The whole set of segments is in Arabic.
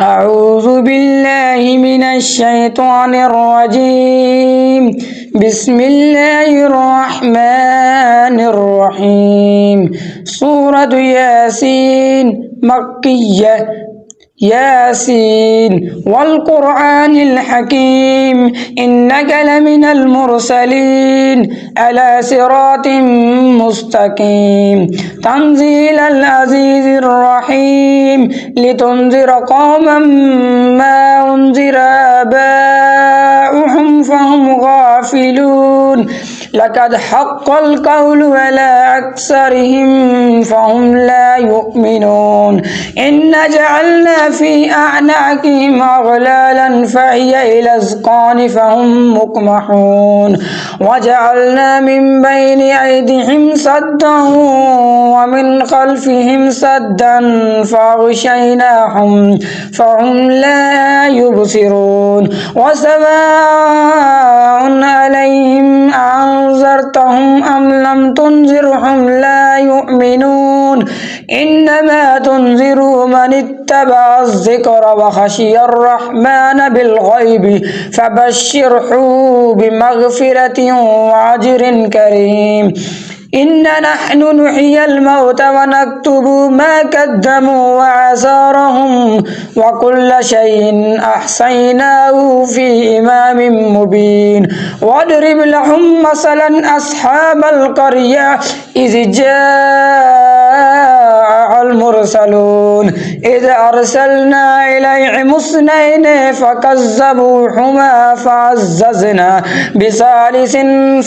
أعوذ بالله من الشيطان الرجيم. بسم الله الرحمن الرحيم. سورة ياسين مكية. ياسين والقرآن الحكيم إنك لمن المرسلين على صراط مستقيم تنزيل العزيز الرحيم لتنذر قوما ما أنذر آباؤهم فهم غافلون لقد حق القول على أكثرهم فهم لا يؤمنون إن جعلنا في أعناقهم أغلالا فهي إلى الأذقان فهم مقمحون وجعلنا من بين أيديهم سدا ومن خلفهم سدا فأغشيناهم فهم لا يبصرون وسواء عليهم أنذرتهم أم لم تنذرهم لا يؤمنون إنما تنذر من اتبع الذكر وخشي الرحمن بالغيب فبشره بمغفرة وأجر كريم إنا نحن نحيي الموتى ونكتب ما قدموا وآثارهم وكل شيء أحصيناه في إمام مبين واضرب لهم مثلا أصحاب القرية إذ جاء المرسلون إذ أرسلنا إليهم اثنين فكذبوهما فعززنا بثالث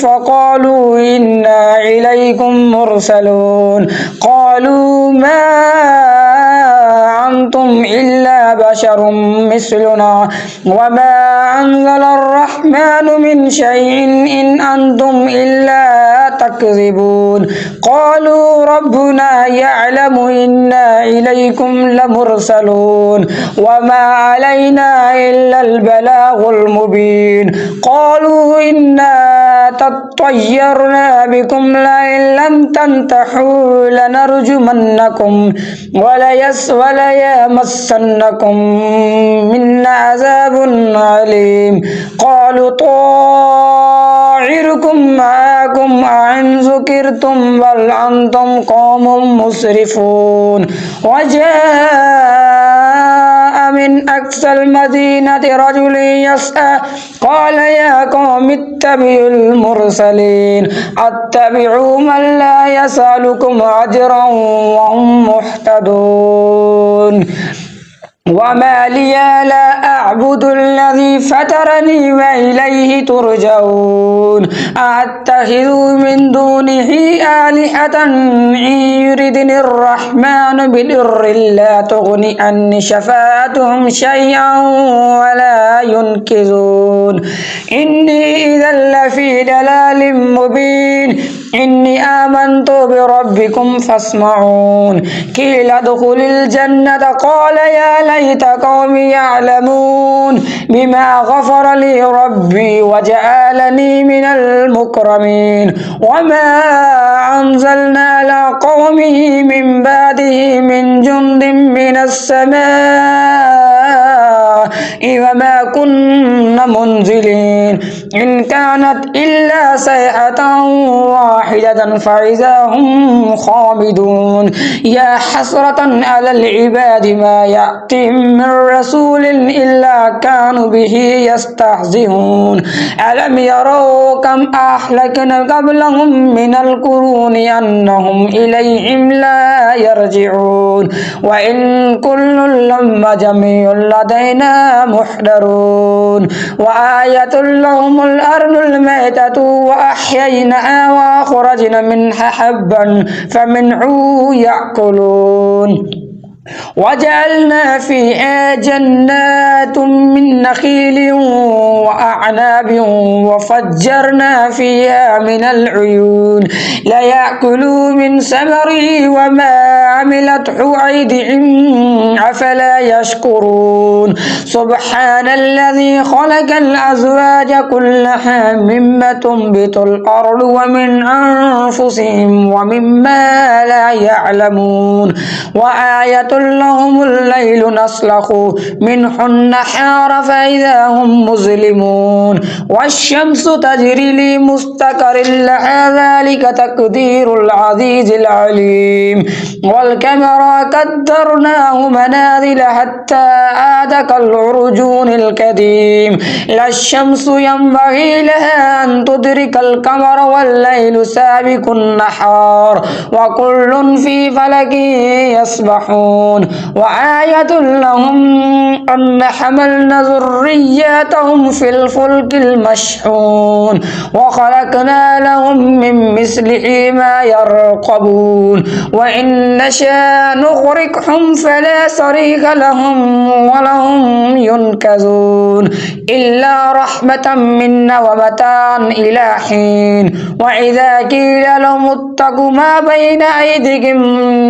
فقالوا إنا إليكم مرسلون قالوا ما أنتم إلا بشر مثلنا وما أنزل الرحمن من شيء إن أنتم إلا تكذبون قالوا ربنا يعلم إنا إليكم لمرسلون وما علينا إلا البلاغ المبين قالوا إنا تطيرنا بكم لئن لم تنتهوا لنرجمنكم وليمسنكم منا عذاب عليم قالوا طائركم معكم أئن ذكرتم بل أنتم قوم مسرفون وجاء من أقصى المدينة رجل يسعى قال يا قوم اتبعوا المرسلين اتبعوا من لا يسألكم أجرا وهم مهتدون وما لي لا أعبد الذي فطرني وإليه ترجعون أتخذ من دونه آلهة إن يردني الرحمن بضر لا تغني عني شفاعتهم شيئا ولا ينقذون إني إذا لفي ضلال مبين إني آمنت بربكم فاسمعون قيل ادخل الجنة قال يا ليت قومي يعلمون بما غفر لي ربي وجعلني من المكرمين وما أنزلنا على قومه من بعده من جند من السماء وما كنا منزلين إن كانت إلا صيحة واحدة فإذا هم خامدون يا حسرة على العباد ما يأتيهم من رسول إلا كانوا به يستهزئون ألم يروا كم أهلكنا قبلهم من القرون أنهم إليهم لا يرجعون وإن كل لما جميع لدينا محضرون وآية لهم الأرض الميتة وأحييناها وأخرجنا منها حبا فمنه يأكلون وجعلنا فيها جنات من نخيل وأعناب وفجرنا فيها من العيون ليأكلوا من ثمره وما عملته أيديهم أفلا يشكرون سبحان الذي خلق الأزواج كلها مما تنبت الأرض ومن أنفسهم ومما لا يعلمون وآية لهم الليل نسلخ منه النهار فإذا هم مظلمون والشمس تجري لمستقر لها ذلك تقدير العزيز العليم والقمر قدرناه منازل حتى عاد كالعرجون القديم لا الشمس ينبغي لها أن تدرك القمر والليل سابق النهار وكل في فلك يسبحون وآية لهم أن حملنا ذرياتهم في الفلك المشحون وخلقنا لهم من مثله ما يركبون وإن نشاء نغرقهم فلا صريخ لهم ولهم ينقذون إلا رحمة منا ومتاعا إلى حين وإذا قيل لهم اتقوا ما بين أيديكم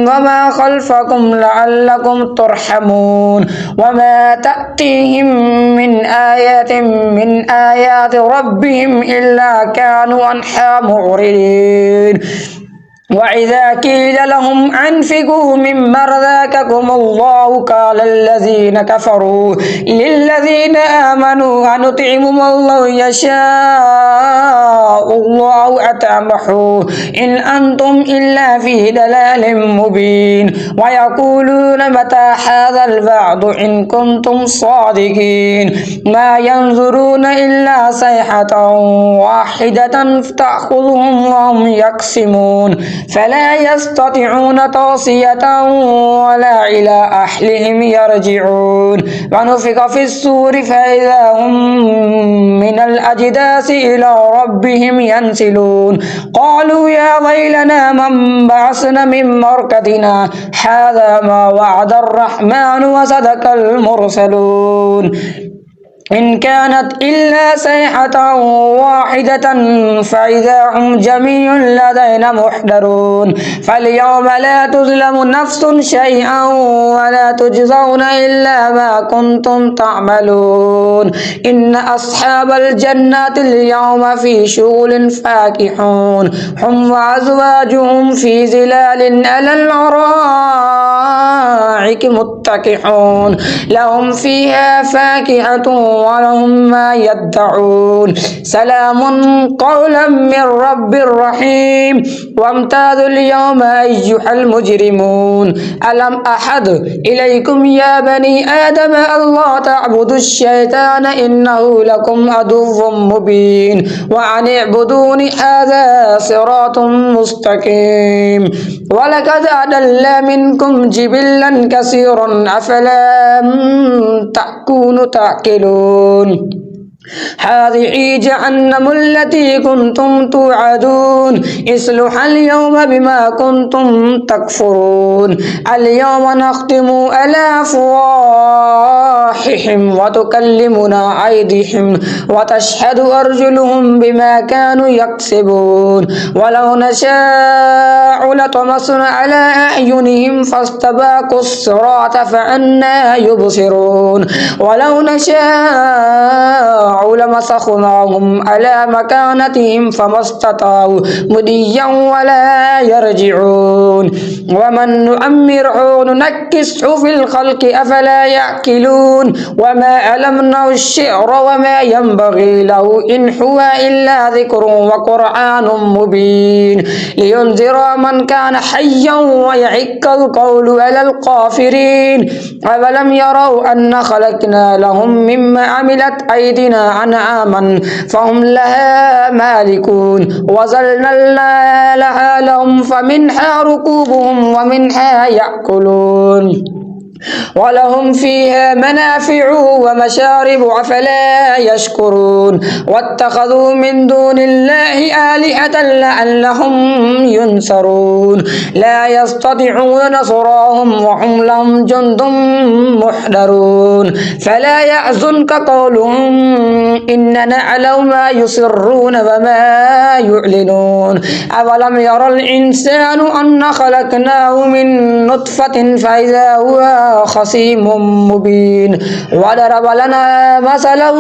وما خلفكم لعلكم ترحمون وما تأتيهم من آية من آيات ربهم إلا كانوا عنها معرضين وإذا قيل لهم أنفقوا مما رزقكم الله قال الذين كفروا للذين آمنوا أنطعم من يشاء الله أطعمه إن أنتم إلا في ضلال مبين ويقولون متى هذا الوعد إن كنتم صادقين ما ينظرون إلا صيحة واحدة تأخذهم وهم يقسمون فلا يستطيعون توصية ولا إلى أهلهم يرجعون ونفخ في الصور فإذا هم من الأجداث إلى ربهم ينسلون قالوا يا ويلنا من بعثنا من مرقدنا هذا ما وعد الرحمن وصدق المرسلون إن كانت إلا صيحة واحدة فإذا هم جميع لدينا محضرون فاليوم لا تظلم نفس شيئا ولا تجزون إلا ما كنتم تعملون إن أصحاب الجنة اليوم في شغل فاكهون هم وأزواجهم في ظلال على الأرائك متكئون لهم فيها فاكهة ولهم ما يدعون سلام قولا من رب رحيم وامتازوا اليوم أيها المجرمون ألم أحد إليكم يا بني آدم ألا تعبدوا الشيطان إنه لكم عدو مبين وأن اعبدوني هذا صراط مستقيم ولقد أضل منكم جبلا كثيرا أفلا تكونوا تعقلون هذه جهنم التي كنتم توعدون اصلوها اليوم بما كنتم تكفرون اليوم نختم على أفواههم وتكلمنا أيديهم وتشهد أرجلهم بما كانوا يكسبون ولو نشاء لطمسنا على أعينهم فاستباقوا الصراط فأنى يبصرون ولو نشاء لمسخناهم على مكانتهم فما استطاعوا مضيا ولا يرجعون ومن نؤمره ننكسه في الخلق أفلا يأكلون وما علمناه الشعر وما ينبغي له إن هو إلا ذكر وقرآن مبين لينذر من كان حيا ويحق القول على الكافرين أولم يروا أن خلقنا لهم مما عملت أيدينا أنعاما فهم لها مالكون وظللنا لها لهم فمنها ركوبهم ومنها يأكلون ولهم فيها منافع ومشارب أفلا يشكرون واتخذوا من دون الله آلهة لعلهم ينصرون لا يستطيعون نصرهم وهم لهم جند محضرون فلا يحزنك قولهم إننا نعلم ما يسرون وما يعلنون أولم يرى الإنسان أن خلقناه من نطفة فإذا هو خصيم مبين وضرب لنا مثلا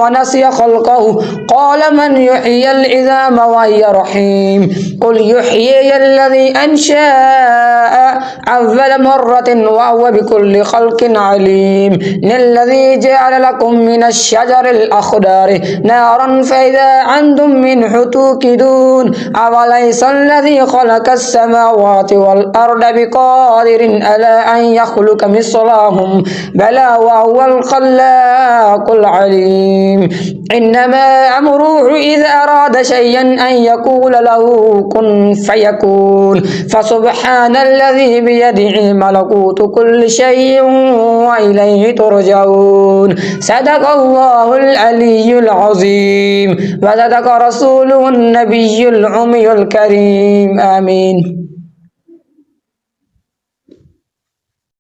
ونسي خلقه قال من يحيي العظام وهي رحيم قل يحيي الذي أنشأ أول مرة وهو بكل خلق عليم الذي جعل لكم من الشجر الأخضر نارا فإذا أنتم منه توقدون أوليس الذي خلق السماوات والأرض بقادر على أن يخلق مثلهم بلى وهو الخلاق العليم إنما أمره إذا أراد شيئا أن يقول له كن فيكون فسبحان الذي بيده ملكوت كل شيء وإليه ترجعون صدق الله العلي العظيم وصدق رسوله النبي الأمي الكريم آمين.